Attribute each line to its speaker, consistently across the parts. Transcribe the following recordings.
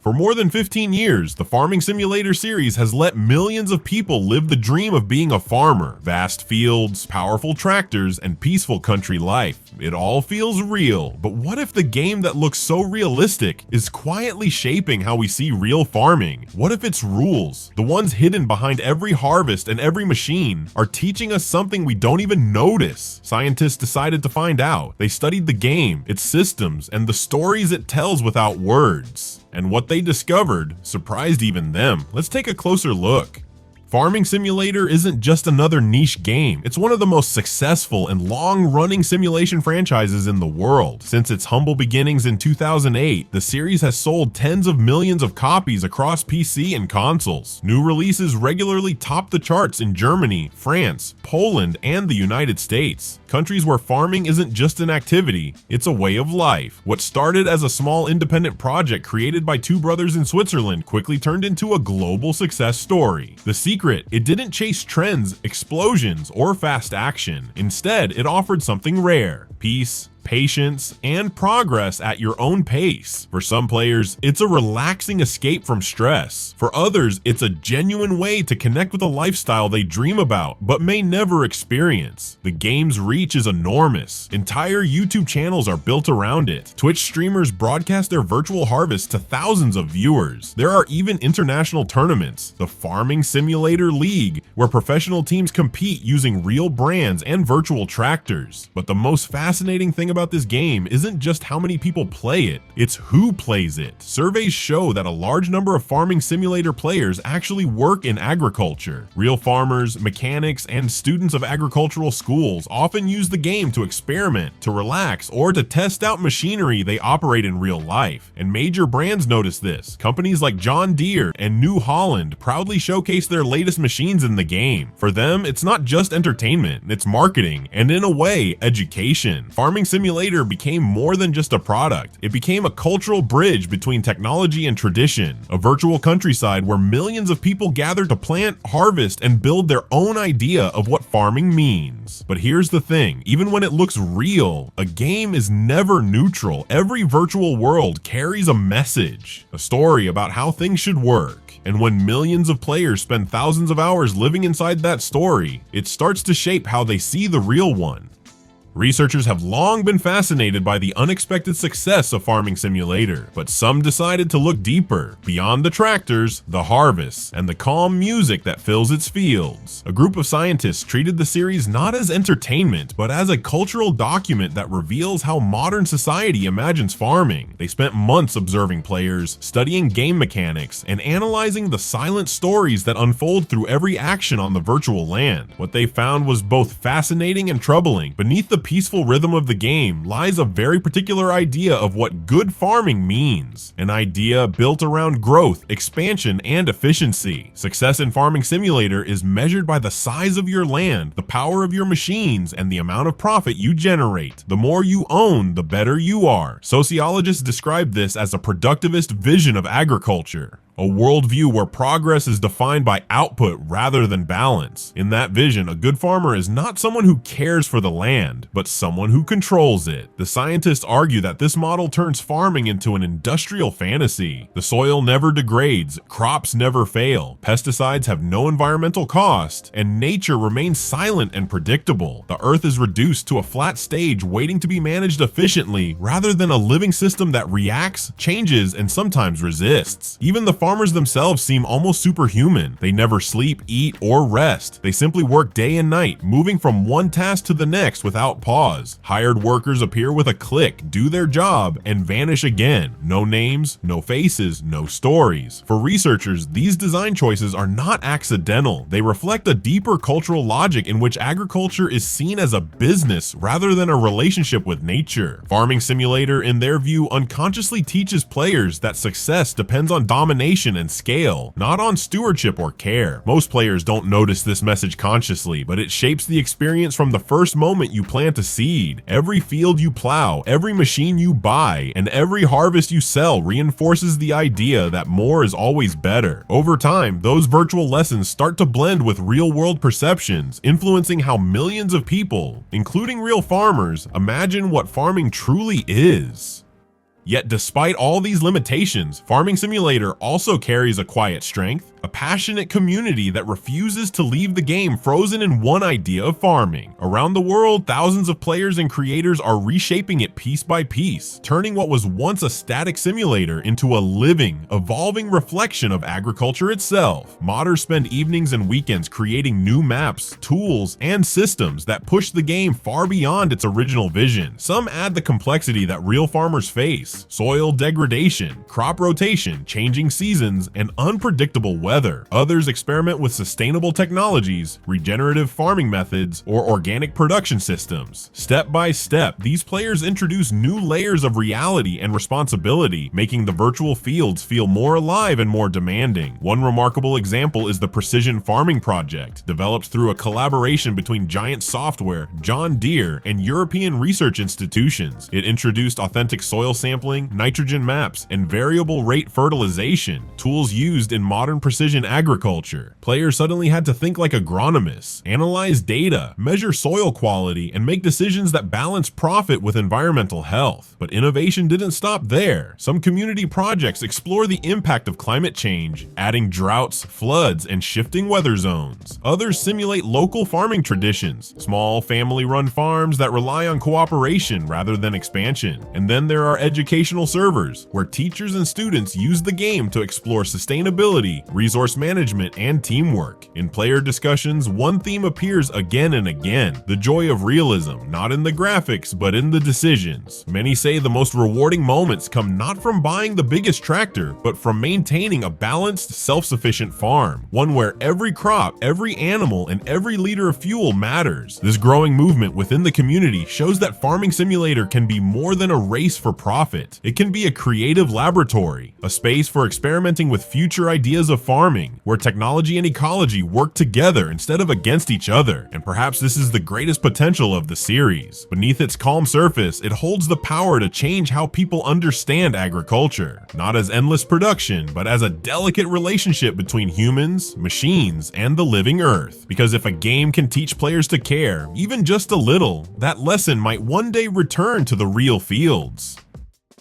Speaker 1: For more than 15 years, the Farming Simulator series has let millions of people live the dream of being a farmer. Vast fields, powerful tractors, and peaceful country life. It all feels real, but what if the game that looks so realistic is quietly shaping how we see real farming? What if its rules, the ones hidden behind every harvest and every machine, are teaching us something we don't even notice? Scientists decided to find out. They studied the game, its systems, and the stories it tells without words. And what they discovered surprised even them. Let's take a closer look. Farming Simulator isn't just another niche game. It's one of the most successful and long-running simulation franchises in the world. Since its humble beginnings in 2008, the series has sold tens of millions of copies across PC and consoles. New releases regularly top the charts in Germany, France, Poland, and the United States. Countries where farming isn't just an activity, it's a way of life. What started as a small independent project created by two brothers in Switzerland quickly turned into a global success story. The secret, it didn't chase trends, explosions, or fast action. Instead, it offered something rare: peace, patience, and progress at your own pace. For some players, it's a relaxing escape from stress. For others, it's a genuine way to connect with a lifestyle they dream about but may never experience. The game's reach is enormous. Entire YouTube channels are built around it. Twitch streamers broadcast their virtual harvests to thousands of viewers. There are even international tournaments, the Farming Simulator League, where professional teams compete using real brands and virtual tractors. But the most fascinating thing about this game isn't just how many people play it, it's who plays it. Surveys show that a large number of Farming Simulator players actually work in agriculture. Real farmers, mechanics, and students of agricultural schools often use the game to experiment, to relax, or to test out machinery they operate in real life. And major brands notice this. Companies like John Deere and New Holland proudly showcase their latest machines in the game. For them, it's not just entertainment, it's marketing, and in a way, education. Farming Simulator became more than just a product. It became a cultural bridge between technology and tradition, a virtual countryside where millions of people gather to plant, harvest, and build their own idea of what farming means. But here's the thing, even when it looks real, a game is never neutral. Every virtual world carries a message, a story about how things should work. And when millions of players spend thousands of hours living inside that story, it starts to shape how they see the real one. Researchers have long been fascinated by the unexpected success of Farming Simulator, but some decided to look deeper, beyond the tractors, the harvests, and the calm music that fills its fields. A group of scientists treated the series not as entertainment, but as a cultural document that reveals how modern society imagines farming. They spent months observing players, studying game mechanics, and analyzing the silent stories that unfold through every action on the virtual land. What they found was both fascinating and troubling. Beneath the peaceful rhythm of the game lies a very particular idea of what good farming means. An idea built around growth, expansion, and efficiency. Success in Farming Simulator is measured by the size of your land, the power of your machines, and the amount of profit you generate. The more you own, the better you are. Sociologists describe this as a productivist vision of agriculture. A worldview where progress is defined by output rather than balance. In that vision, a good farmer is not someone who cares for the land, but someone who controls it. The scientists argue that this model turns farming into an industrial fantasy. The soil never degrades, crops never fail, pesticides have no environmental cost, and nature remains silent and predictable. The earth is reduced to a flat stage waiting to be managed efficiently rather than a living system that reacts, changes, and sometimes resists. Even the farmers themselves seem almost superhuman. They never sleep, eat, or rest. They simply work day and night, moving from one task to the next without pause. Hired workers appear with a click, do their job, and vanish again. No names, no faces, no stories. For researchers, these design choices are not accidental. They reflect a deeper cultural logic in which agriculture is seen as a business rather than a relationship with nature. Farming Simulator, in their view, unconsciously teaches players that success depends on domination and scale, not on stewardship or care. Most players don't notice this message consciously, but it shapes the experience from the first moment you plant a seed. Every field you plow, every machine you buy, and every harvest you sell reinforces the idea that more is always better. Over time, those virtual lessons start to blend with real-world perceptions, influencing how millions of people, including real farmers, imagine what farming truly is. Yet despite all these limitations, Farming Simulator also carries a quiet strength, a passionate community that refuses to leave the game frozen in one idea of farming. Around the world, thousands of players and creators are reshaping it piece by piece, turning what was once a static simulator into a living, evolving reflection of agriculture itself. Modders spend evenings and weekends creating new maps, tools, and systems that push the game far beyond its original vision. Some add the complexity that real farmers face: soil degradation, crop rotation, changing seasons, and unpredictable weather. Others experiment with sustainable technologies, regenerative farming methods, or organic production systems. Step by step, these players introduce new layers of reality and responsibility, making the virtual fields feel more alive and more demanding. One remarkable example is the Precision Farming Project, developed through a collaboration between Giant Software, John Deere, and European research institutions. It introduced authentic soil sampling, nitrogen maps, and variable rate fertilization, tools used in modern precision agriculture. Players suddenly had to think like agronomists, analyze data, measure soil quality, and make decisions that balance profit with environmental health. But innovation didn't stop there. Some community projects explore the impact of climate change, adding droughts, floods, and shifting weather zones. Others simulate local farming traditions, small family-run farms that rely on cooperation rather than expansion. And then there are educational servers, where teachers and students use the game to explore sustainability, resource management, and teamwork. In player discussions, one theme appears again and again: the joy of realism, not in the graphics, but in the decisions. Many say the most rewarding moments come not from buying the biggest tractor, but from maintaining a balanced, self-sufficient farm, one where every crop, every animal, and every liter of fuel matters. This growing movement within the community shows that Farming Simulator can be more than a race for profit. It can be a creative laboratory, a space for experimenting with future ideas of farming, where technology and ecology work together instead of against each other. And perhaps this is the greatest potential of the series. Beneath its calm surface, it holds the power to change how people understand agriculture, not as endless production, but as a delicate relationship between humans, machines, and the living earth. Because if a game can teach players to care, even just a little, that lesson might one day return to the real fields.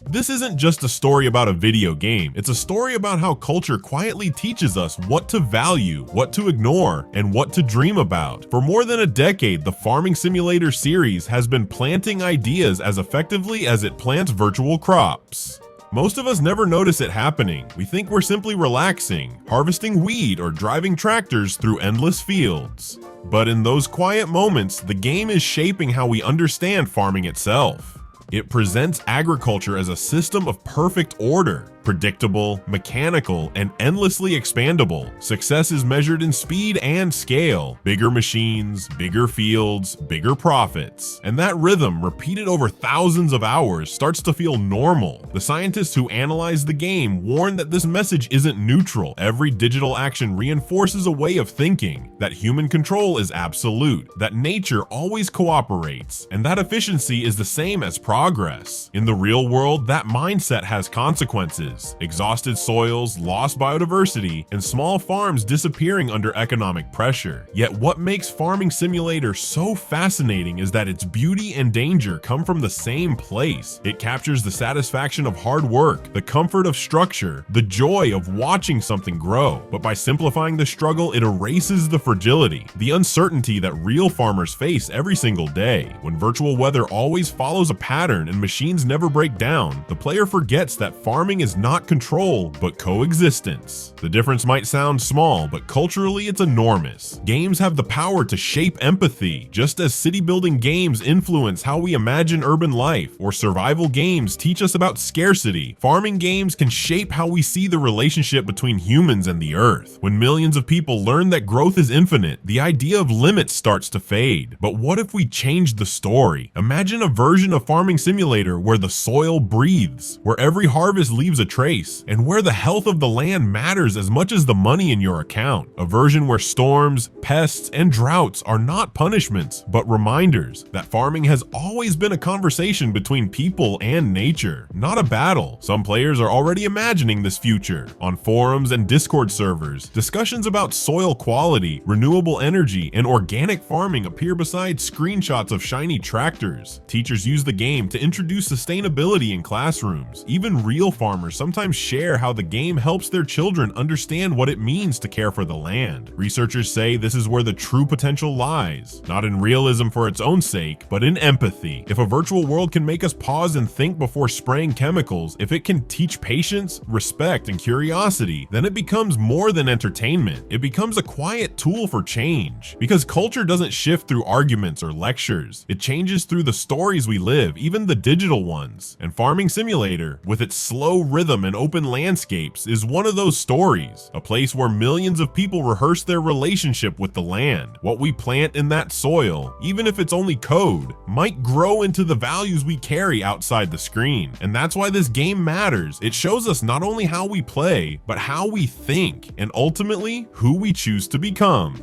Speaker 1: This isn't just a story about a video game, it's a story about how culture quietly teaches us what to value, what to ignore, and what to dream about. For more than a decade, the Farming Simulator series has been planting ideas as effectively as it plants virtual crops. Most of us never notice it happening. We think we're simply relaxing, harvesting weed, or driving tractors through endless fields. But in those quiet moments, the game is shaping how we understand farming itself. It presents agriculture as a system of perfect order, predictable, mechanical, and endlessly expandable. Success is measured in speed and scale. Bigger machines, bigger fields, bigger profits. And that rhythm, repeated over thousands of hours, starts to feel normal. The scientists who analyze the game warn that this message isn't neutral. Every digital action reinforces a way of thinking, that human control is absolute, that nature always cooperates, and that efficiency is the same as progress. In the real world, that mindset has consequences. Exhausted soils, lost biodiversity, and small farms disappearing under economic pressure. Yet what makes Farming Simulator so fascinating is that its beauty and danger come from the same place. It captures the satisfaction of hard work, the comfort of structure, the joy of watching something grow. But by simplifying the struggle, it erases the fragility, the uncertainty that real farmers face every single day. When virtual weather always follows a pattern and machines never break down, the player forgets that farming is not control, but coexistence. The difference might sound small, but culturally it's enormous. Games have the power to shape empathy, just as city-building games influence how we imagine urban life, or survival games teach us about scarcity. Farming games can shape how we see the relationship between humans and the earth. When millions of people learn that growth is infinite, the idea of limits starts to fade. But what if we changed the story? Imagine a version of Farming Simulator where the soil breathes, where every harvest leaves a trace, and where the health of the land matters as much as the money in your account. A version where storms, pests, and droughts are not punishments, but reminders that farming has always been a conversation between people and nature, not a battle. Some players are already imagining this future. On forums and Discord servers, discussions about soil quality, renewable energy, and organic farming appear beside screenshots of shiny tractors. Teachers use the game to introduce sustainability in classrooms. Even real farmers sometimes share how the game helps their children understand what it means to care for the land. Researchers say this is where the true potential lies, not in realism for its own sake, but in empathy. If a virtual world can make us pause and think before spraying chemicals, if it can teach patience, respect, and curiosity, then it becomes more than entertainment. It becomes a quiet tool for change. Because culture doesn't shift through arguments or lectures. It changes through the stories we live, even the digital ones. And Farming Simulator, with its slow rhythm and open landscapes, is one of those stories. A place where millions of people rehearse their relationship with the land. What we plant in that soil, even if it's only code, might grow into the values we carry outside the screen. And that's why this game matters. It shows us not only how we play, but how we think, and ultimately, who we choose to become.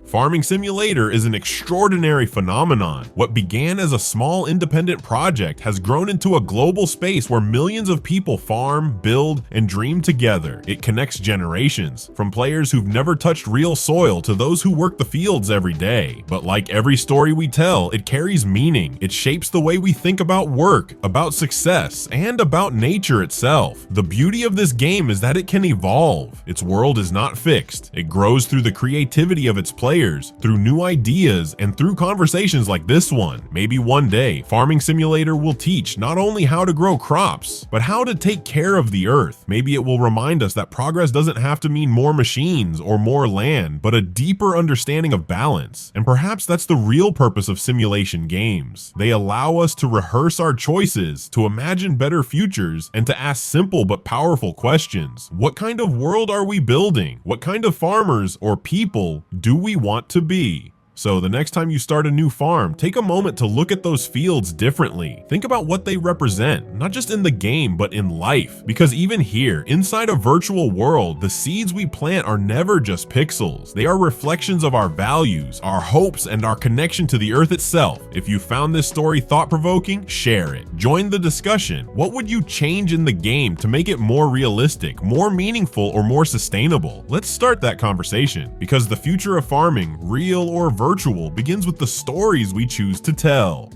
Speaker 1: Farming Simulator is an extraordinary phenomenon. What began as a small independent project has grown into a global space where millions of people farm, build, and dream together. It connects generations, from players who've never touched real soil to those who work the fields every day. But like every story we tell, it carries meaning. It shapes the way we think about work, about success, and about nature itself. The beauty of this game is that it can evolve. Its world is not fixed. It grows through the creativity of its players, through new ideas, and through conversations like this one. Maybe one day, Farming Simulator will teach not only how to grow crops, but how to take care of the earth. Maybe it will remind us that progress doesn't have to mean more machines or more land, but a deeper understanding of balance. And perhaps that's the real purpose of simulation games. They allow us to rehearse our choices, to imagine better futures, and to ask simple but powerful questions. What kind of world are we building? What kind of farmers or people do we want to be? So the next time you start a new farm, take a moment to look at those fields differently. Think about what they represent, not just in the game, but in life. Because even here, inside a virtual world, the seeds we plant are never just pixels. They are reflections of our values, our hopes, and our connection to the earth itself. If you found this story thought-provoking, share it. Join the discussion. What would you change in the game to make it more realistic, more meaningful, or more sustainable? Let's start that conversation, because the future of farming, real or virtual, begins with the stories we choose to tell.